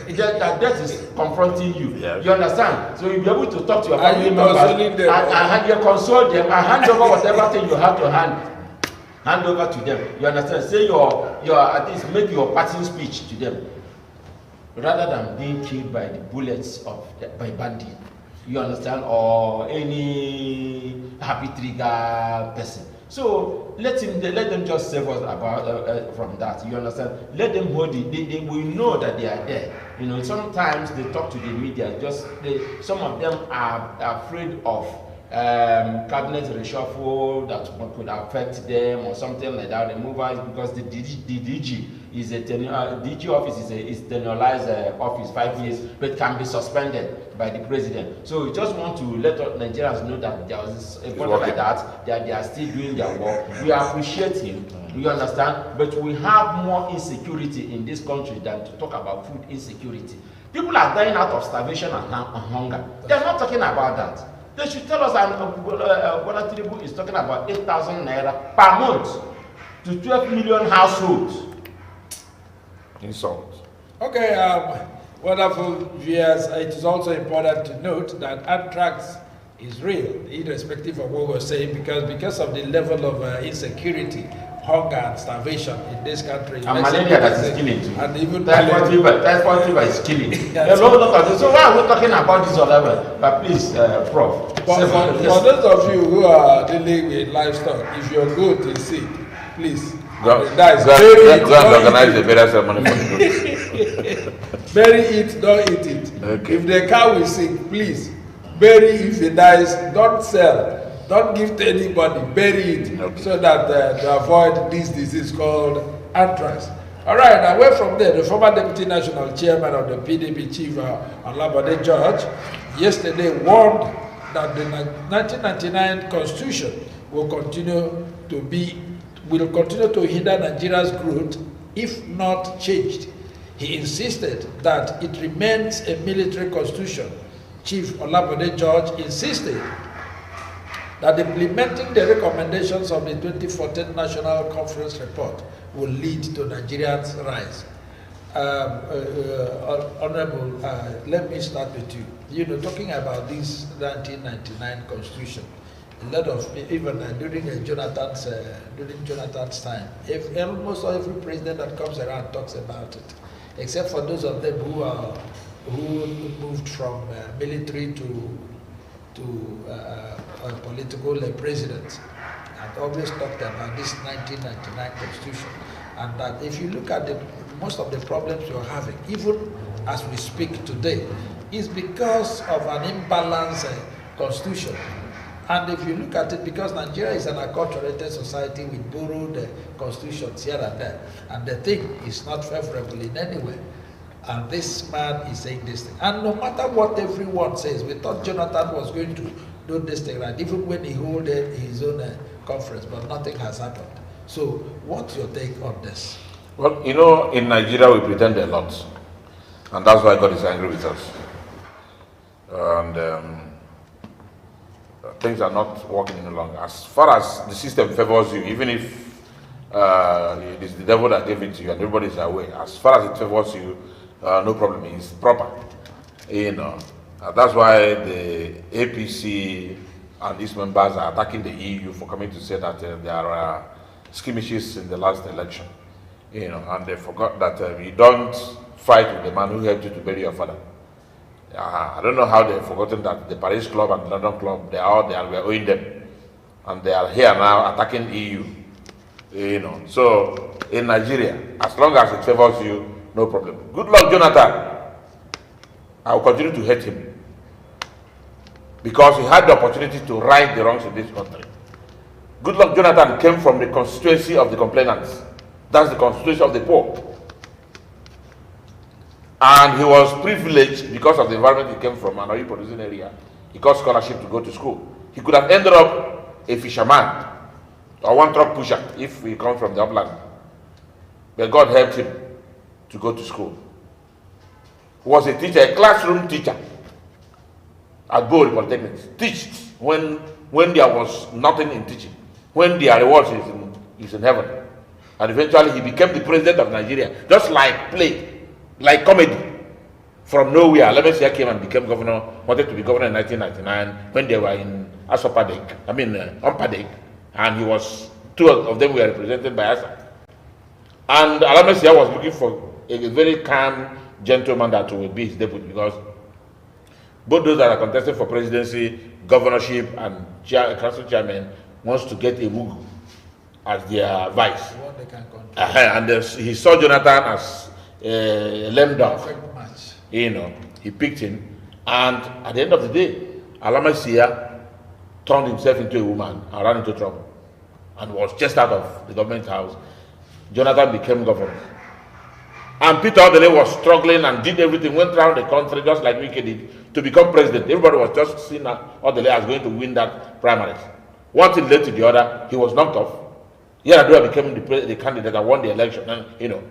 S2: if that death is confronting you. Yes. You understand? So you'll be able to talk to your family members and you console them and hand over whatever thing you have to hand over to them. You understand? Say your at least make your parting speech to them, rather than being killed by the bullets by bandits. You understand, or any happy trigger person. So let them just save us about from that. You understand? Let them hold it. They will know that they are there. You know, sometimes they talk to the media. Some of them are afraid of cabinet reshuffle that could affect them or something like that. Removal because the DG is a DG office is tenurized office 5 years, but can be suspended by the president. So we just want to let Nigerians know that there is a point like that they are still doing their work. We appreciate him. You understand? But we have more insecurity in this country than to talk about food insecurity. People are dying out of starvation and hunger. They are not talking about that. They should tell us, and Tinubu is talking about 8,000 naira per month to 12 million households.
S3: Insult.
S1: Okay, wonderful viewers. It is also important to note that anthrax is real, irrespective of what we're saying, because of the level of insecurity, hunger, and starvation in this country.
S2: And malaria that is killing too.
S1: And even
S2: typhoid fever is killing. So why are we talking about this or whatever? But please, Prof.
S1: For those of you who are dealing with livestock, if your goat is sick, please.
S3: Go and organize the burial ceremony for the goat.
S1: Bury it, don't eat it.
S3: Okay.
S1: If the cow is sick, please bury. If it dies, don't sell. Don't give to anybody. Bury it, okay, so that to avoid this disease called anthrax. All right. Away from there, the former deputy national chairman of the PDP, Chief Olabode George, yesterday warned that the 1999 Constitution will continue to hinder Nigeria's growth if not changed. He insisted that it remains a military constitution. Chief Olabode George insisted that implementing the recommendations of the 2014 National Conference report will lead to Nigeria's rise. Honorable, let me start with you. You know, talking about this 1999 Constitution, a lot of, even during Jonathan's time, almost every president that comes around talks about it, except for those of them who moved from military to political presidents, and always talked about this 1999 Constitution. And that if you look at most of the problems you're having, even as we speak today, is because of an imbalanced Constitution. And if you look at it, because Nigeria is an acculturated society with borrowed constitutions here and there, and the thing is not favorable in any way. And this man is saying this thing. And no matter what everyone says, we thought Jonathan was going to do this thing, right? Even when he held his own conference, but nothing has happened. So what's your take on this?
S3: Well, you know, in Nigeria we pretend a lot. And that's why God is angry with us. And things are not working any longer. As far as the system favors you, even if it is the devil that gave it to you and everybody is aware, as far as it favors you, no problem, it's proper. You know, that's why the APC and its members are attacking the EU for coming to say that there are skirmishes in the last election. You know, and they forgot that you don't fight with the man who helped you to bury your father. I don't know how they've forgotten that the Paris Club and the London Club, they are all there and we're owing them. And they are here now attacking EU. You know, so in Nigeria, as long as it favors you, no problem. Good luck, Jonathan. I will continue to hate him. Because he had the opportunity to right the wrongs in this country. Good luck, Jonathan came from the constituency of the complainants. That's the constituency of the poor. And he was privileged because of the environment he came from, an oil producing area. He got scholarship to go to school. He could have ended up a fisherman or one truck pusher if he comes from the upland. But God helped him to go to school. He was a teacher, a classroom teacher at Bowl Polytechnic. Teached when there was nothing in teaching, when the reward is in heaven. And eventually he became the president of Nigeria, just like play, like comedy. From nowhere, Lemesia came and became governor, wanted to be governor in 1999 when they were in Umpadek, and he was, two of them were represented by Asa. And Alamesia was looking for a very calm gentleman that would be his deputy, because both those that are contesting for presidency, governorship, and council chairman wants to get a Mugu as their vice. And he saw Jonathan as a lame dog. You know, he picked him, and at the end of the day, Alamesia turned himself into a woman and ran into trouble and was chased out of the government house. Jonathan became governor. And Peter Odele was struggling and did everything, went around the country just like Wike did to become president. Everybody was just seeing that Odele as going to win that primaries. One thing led to the other, he was knocked off. Yaradua became the candidate that won the election, and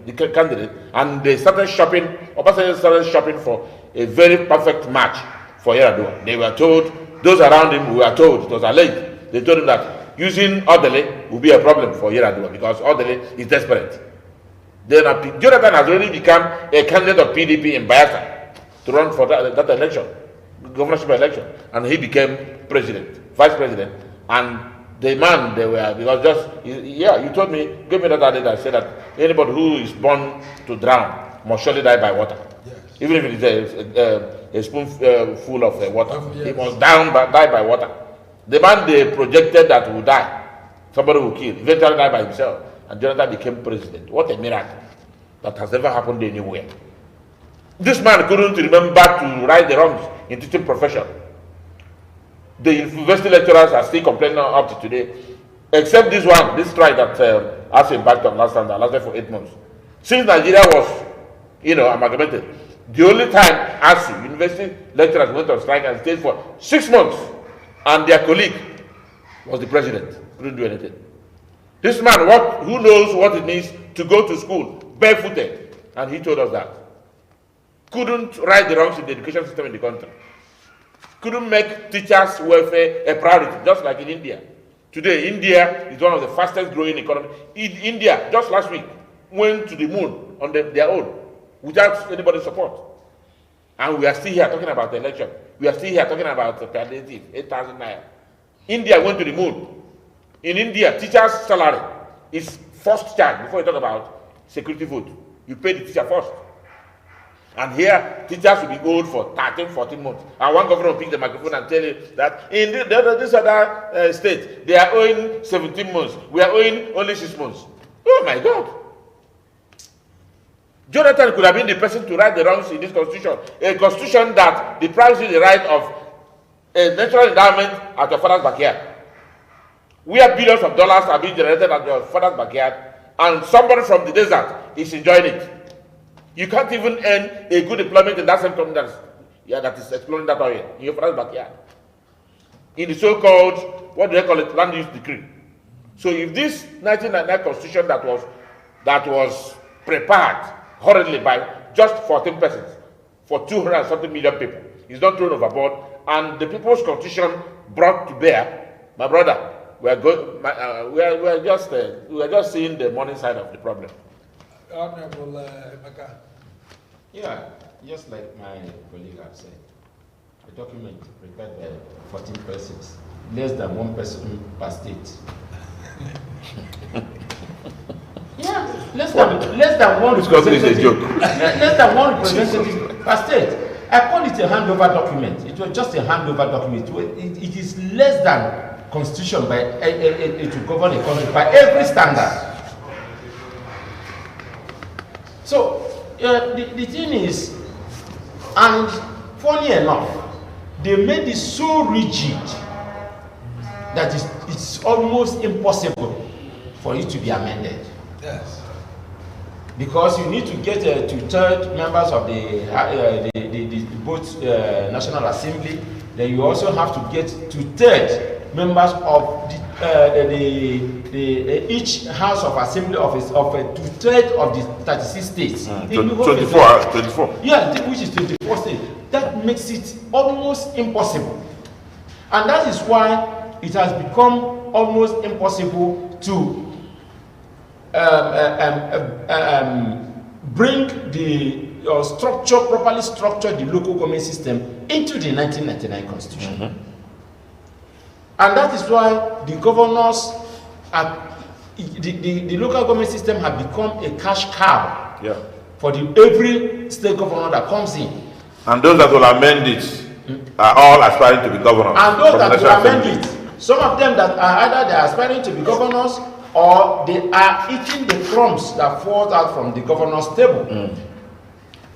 S3: the candidate, and they started shopping. Obasanjo started shopping for a very perfect match for Yaradua. They were told, those around him were told, it was alleged, they told him that using Odele would be a problem for Yaradua because Odele is desperate. Then Jonathan has already become a candidate of PDP in Bayelsa to run for that election, governorship election, and he became president, vice president, and the man they were, because you told me, give me that idea that said that anybody who is born to drown must surely die by water. Yes. Even if it is a spoonful of water, yes. He must die by water. The man they projected that would die, somebody will kill, eventually die by himself, and Jonathan became president. What a miracle that has never happened anywhere. This man couldn't remember to right the wrongs in teaching profession. The university lecturers are still complaining up to today, except this strike that has impact on last time that lasted for 8 months. Since Nigeria was, amalgamated, the only time ASU, university lecturers went on strike and stayed for 6 months, and their colleague was the president, couldn't do anything. This man, who knows what it means to go to school barefooted, and he told us that. Couldn't right the wrongs in the education system in the country. Couldn't make teachers' welfare a priority, just like in India. Today, India is one of the fastest growing economies. India, just last week, went to the moon on their own, without anybody's support. And we are still here talking about the election. We are still here talking about the palliative, 8,000 naira. India went to the moon. In India, teacher's salary is first charge before you talk about security vote. You pay the teacher first. And here, teachers will be owed for 13, 14 months. And one governor will pick the microphone and tell you that in this other state, they are owing 17 months. We are owing only 6 months. Oh my God. Jonathan could have been the person to right the wrongs in this constitution. A constitution that deprives you the right of a natural endowment at your father's backyard, where billions of dollars are being generated at your father's backyard, and somebody from the desert is enjoying it. You can't even earn a good employment in that same company that is exploring that oil in your father's backyard. In the so-called, what do they call it, land use decree. So if this 1999 constitution that was prepared hurriedly by just 14 persons for 200 and something million people is not thrown overboard, and the people's constitution brought to bear, my brother, we are just seeing the money side of the problem.
S1: Honorable Emeka.
S2: Yeah, just like my colleague have said, a document prepared by 14 persons, less than one person per state. Yeah, less than one representative. Less than one representative per state. I call it a handover document. It was just a handover document. It is less than constitution to govern a country by every standard. So the thing is, and funny enough, they made it so rigid that it's almost impossible for it to be amended.
S1: Yes.
S2: Because you need to get 2/3 members of the both National Assembly. Then you also have to get 2/3 members of each House of Assembly of 2/3 of the 36 states.
S3: 24.
S2: Yeah, which is 24 states. That makes it almost impossible, and that is why it has become almost impossible to bring the properly structure the local government system into the 1999 Constitution. Mm-hmm. And that is why the governors, the local government system has become a cash cow for every state governor that comes in.
S3: And those that will amend it are all aspiring to be governors.
S2: And those that will amend it, some of them that are either they are aspiring to be governors or they are eating the crumbs that falls out from the governor's table. Mm.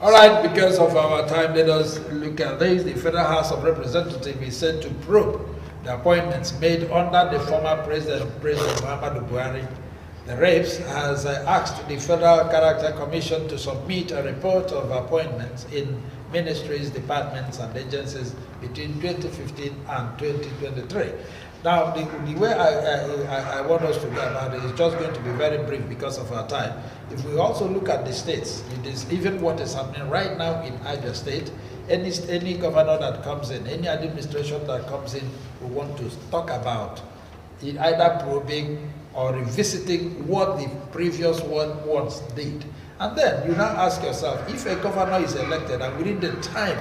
S1: All right, because of our time, let us look at this. The Federal House of Representatives is set to probe the appointments made under the former President Muhammadu Buhari. The Reps has asked the Federal Character Commission to submit a report of appointments in ministries, departments, and agencies between 2015 and 2023. Now, the way I want us to go about it is just going to be very brief because of our time. If we also look at the states, it is even what is happening right now in Abia State. Any governor that comes in, any administration that comes in, we want to talk about it, either probing or revisiting what the previous one once did. And then you now ask yourself, if a governor is elected and within the time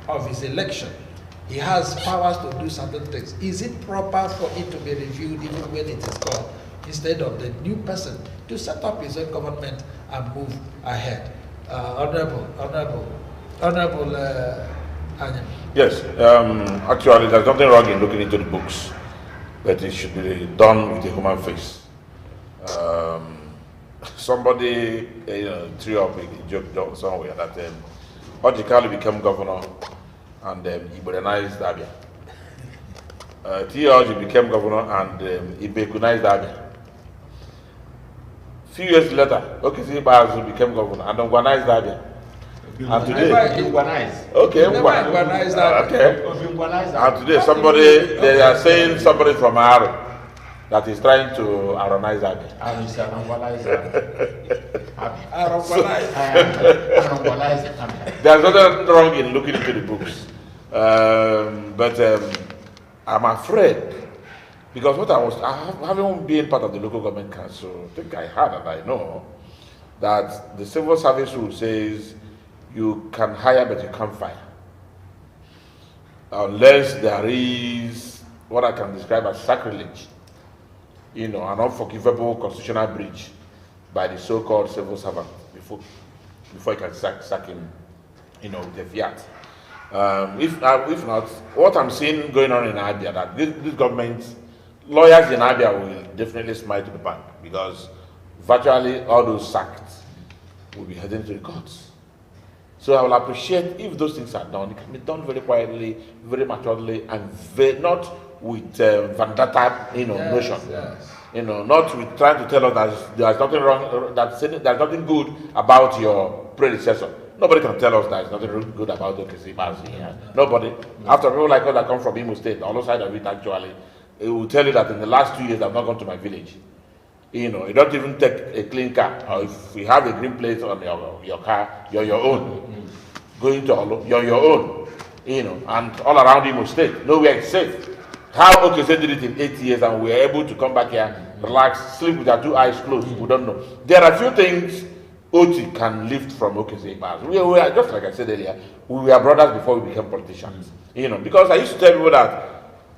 S1: of his election, he has powers to do certain things, is it proper for it to be reviewed even when it is gone, instead of the new person to set up his own government and move ahead? Honorable Anyam.
S3: Yes, actually there's nothing wrong in looking into the books, but it should be done with a human face. Somebody threw up a joke somewhere that Ojikali became governor and he modernized Abia. T.O.J. became governor and he Bekunized Abia. Few years later, Okisi Bazu became governor and organized Abia. And today, and today they are saying somebody from Aro that is trying to Aronize Abia. There's nothing wrong in looking into the books, but I'm afraid because having been part of the local government council, I think I heard and I know that the civil service rule says you can hire but you can't fire unless there is what I can describe as sacrilege, an unforgivable constitutional breach by the so-called civil servant before you can sack him, with the fiat. If not, what I'm seeing going on in Abia, that this government, lawyers in Abia will definitely smile to the bank because virtually all those sacked will be heading to the courts. So I will appreciate if those things are done. It can be done very quietly, very maturely, and not with vendetta, notion.
S1: Yes.
S3: Not with trying to tell us that there's nothing wrong, that there's nothing good about your predecessor. Nobody can tell us there's nothing good about OKC Bazi. Yeah. Nobody. After people like us that come from Imo State, on the side of it actually, it will tell you that in the last 2 years I've not gone to my village. You don't even take a clean car, or if you have a green plate on your car, you're your own. Going to Olo, you're your own. And all around Imo State, nowhere is safe. How OKC did it in 8 years and we are able to come back here, relax, sleep with our 2 eyes closed, we don't know. There are a few things OT can lift from OKC. We are, just like I said earlier, we were brothers before we became politicians. Because I used to tell people that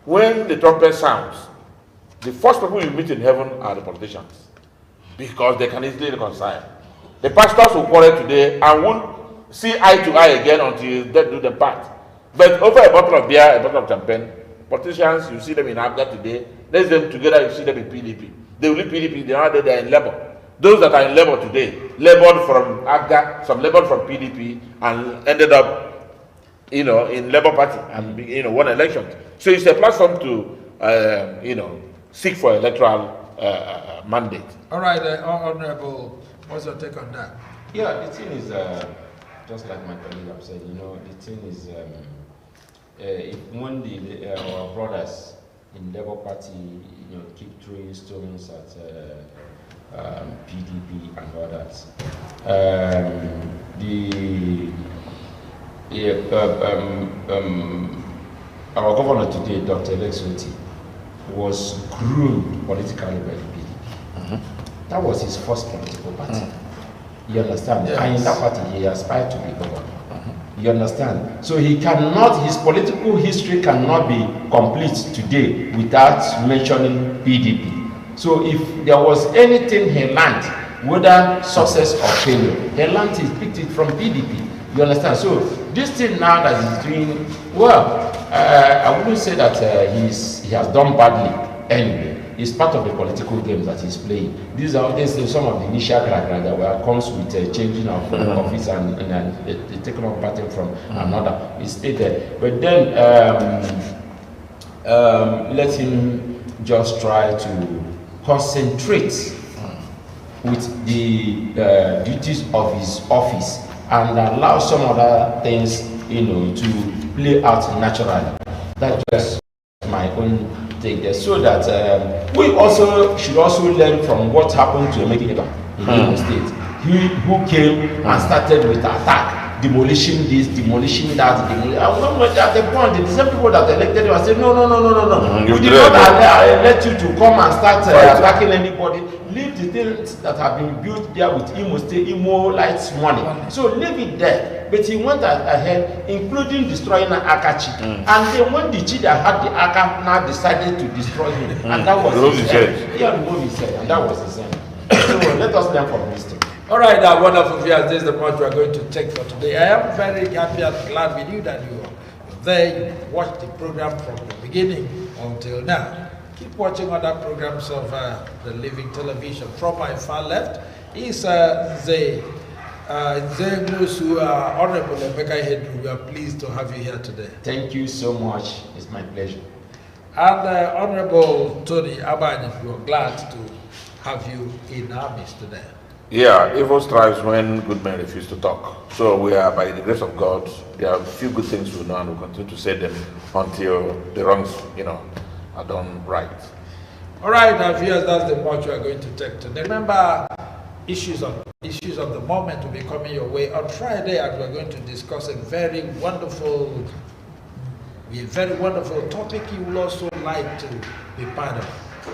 S3: when the trumpet sounds, the first people you meet in heaven are the politicians, because they can easily reconcile. The pastors will quarrel today and won't see eye to eye again until they do the part. But over a bottle of beer, a bottle of champagne, politicians, you see them in Abga today, next them together, you see them in PDP. They will leave PDP, they're in Labour. Those that are in Labour today, labored from Abga, some labored from PDP, and ended up, in Labour Party and won elections. So it's a platform to, seek for electoral mandate.
S1: All right, Honorable, what's your take on that?
S2: Yeah, the thing is, just like my colleague have said, the thing is, if one day our brothers in Labour Party, keep throwing stones at PDP and others, our governor today, Dr. Shettima, was groomed politically by the PDP. That was his first political party. You understand?
S1: Yes.
S2: And in that party, he aspired to be governor. You understand? So his political history cannot be complete today without mentioning PDP. So if there was anything he learned, whether success or failure, he learned it, picked it from PDP. You understand? So this thing now that he's doing, well, I wouldn't say that he has done badly anyway. It's part of the political games that he's playing. These are some of the initial criteria that comes with changing of office and taking on pattern from another. It's still there. But then let him just try to concentrate with the duties of his office and allow some other things, to play out naturally. That's just my own take there. So that we also should learn from what happened to Emeki Eba in Imo State. Who came and started with attack, demolishing this, demolishing that, at the point, the same people that elected him said, no. We did not let you to come and start attacking anybody. Leave the things that have been built there with Imo State, Imo Lights money. So leave it there. But he went ahead, including destroying Akachi. And then when the Chi that had the Aka now decided to destroy him, and that was his end. Yeah, remove his head, and that was his end. So let us learn from this thing.
S1: All right, wonderful viewers, this is the much we are going to take for today. I am very happy and glad with you that you are there. You watched the program from the beginning until now. Keep watching other programs of the Living Television. From my far left is Zay Musu, Honorable Emeka Hedru. We are pleased to have you here today.
S2: Thank you so much. It's my pleasure.
S1: And Honorable Tony Abani, we are glad to have you in our midst today.
S3: Yeah, evil strives when good men refuse to talk. So we are, by the grace of God, there are a few good things we know and we'll continue to say them until the wrongs, are done right.
S1: All right, our viewers, that's the much we are going to take today. Remember, issues of the moment will be coming your way on Friday, and we're going to discuss a very wonderful topic you will also like to be part of.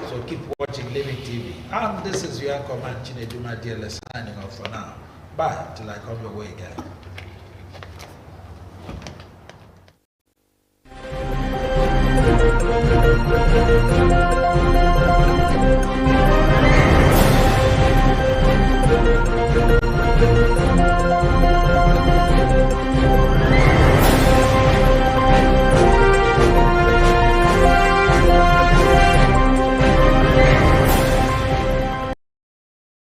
S1: So keep watching Living TV. And this is your anchorman, Chinedu Madiele, signing off for now. Bye, till I come your way again.